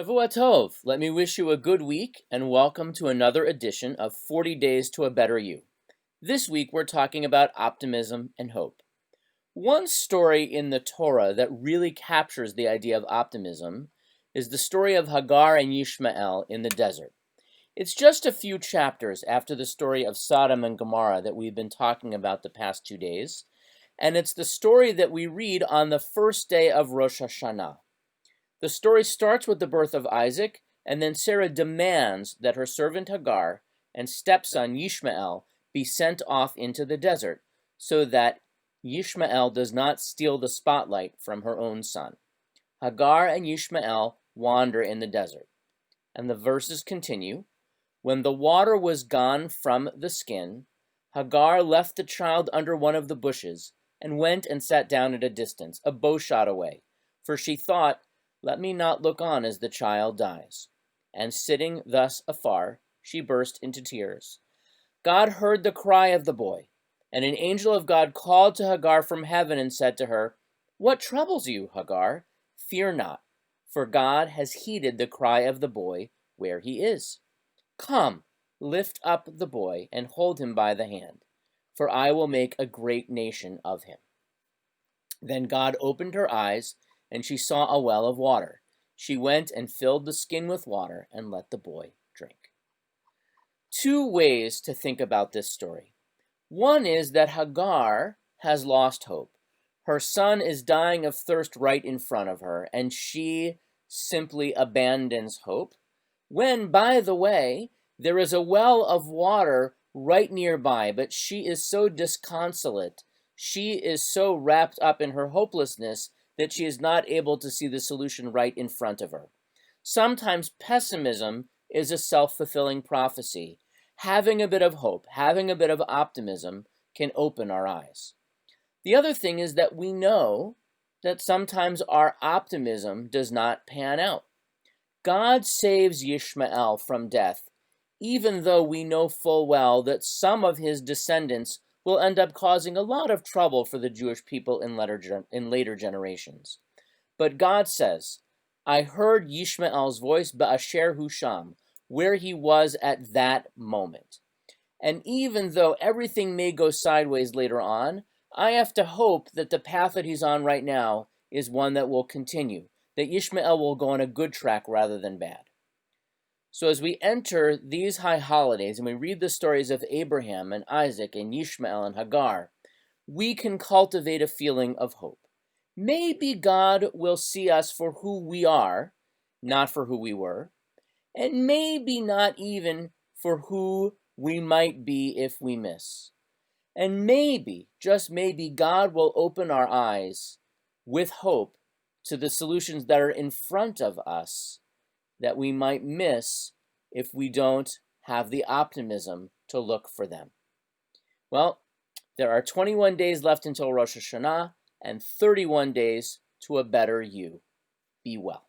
Shavua Tov. Let me wish you a good week and welcome to another edition of 40 Days to a Better You. This week we're talking about optimism and hope. One story in the Torah that really captures the idea of optimism is the story of Hagar and Yishmael in the desert. It's just a few chapters after the story of Sodom and Gomorrah that we've been talking about the past 2 days, and it's the story that we read on the first day of Rosh Hashanah. The story starts with the birth of Isaac, and then Sarah demands that her servant Hagar and stepson Yishmael be sent off into the desert so that Yishmael does not steal the spotlight from her own son. Hagar and Yishmael wander in the desert. And the verses continue. When the water was gone from the skin, Hagar left the child under one of the bushes and went and sat down at a distance, a bowshot away, for she thought, "Let me not look on as the child dies." And sitting thus afar, she burst into tears. God heard the cry of the boy, and an angel of God called to Hagar from heaven and said to her, "What troubles you, Hagar? Fear not, for God has heeded the cry of the boy where he is. Come, lift up the boy and hold him by the hand, for I will make a great nation of him." Then God opened her eyes, and she saw a well of water. She went and filled the skin with water and let the boy drink. Two ways to think about this story. One is that Hagar has lost hope. Her son is dying of thirst right in front of her, and she simply abandons hope, when, by the way, there is a well of water right nearby, but she is so disconsolate, she is so wrapped up in her hopelessness that she is not able to see the solution right in front of her. Sometimes pessimism is a self-fulfilling prophecy. Having a bit of hope, having a bit of optimism can open our eyes. The other thing is that we know that sometimes our optimism does not pan out. God saves Yishmael from death, even though we know full well that some of his descendants will end up causing a lot of trouble for the Jewish people in later generations. But God says, "I heard Yishmael's voice ba'asher husham," where he was at that moment. And even though everything may go sideways later on, I have to hope that the path that he's on right now is one that will continue, that Yishmael will go on a good track rather than bad. So as we enter these high holidays and we read the stories of Abraham and Isaac and Yishmael and Hagar, we can cultivate a feeling of hope. Maybe God will see us for who we are, not for who we were, and maybe not even for who we might be if we miss. And maybe, just maybe, God will open our eyes with hope to the solutions that are in front of us that we might miss if we don't have the optimism to look for them. Well, there are 21 days left until Rosh Hashanah and 31 days to a better you. Be well.